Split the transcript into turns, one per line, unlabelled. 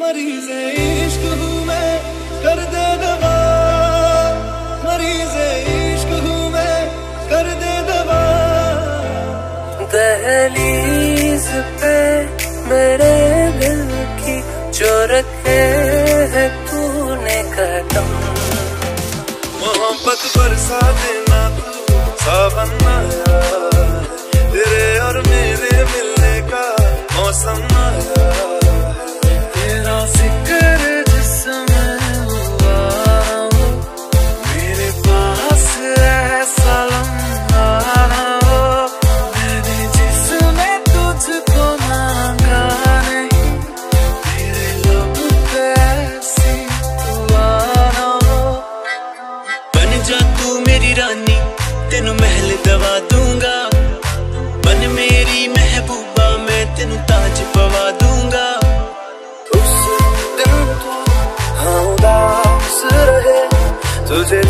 मरीज़े इश्क हूँ मैं, कर दे दवा। मरीज़े इश्क हूँ मैं, कर दे दवा।
दहलीज पे मेरे दिल की जो रखे है तूने कदम,
मोहब्बत बरसा देना तू सावन आया, तेरे और मेरे मिलने का मौसम आया।
तेरा जिक्र जिसमें हुआ हो, मेरे पास ऐसा लम्हा हो, मैंने जिसमें तुझको मांगा नहीं, मेरे लब पे ऐसी दुआ ना हो। बन जा तू मेरी रानी, तेनू महल दवा दूंगा, बन मेरी महबूबा, मैं तेनू ताज पवा दूंगा। उस दिन तू हाँ उदास रहे, तुझे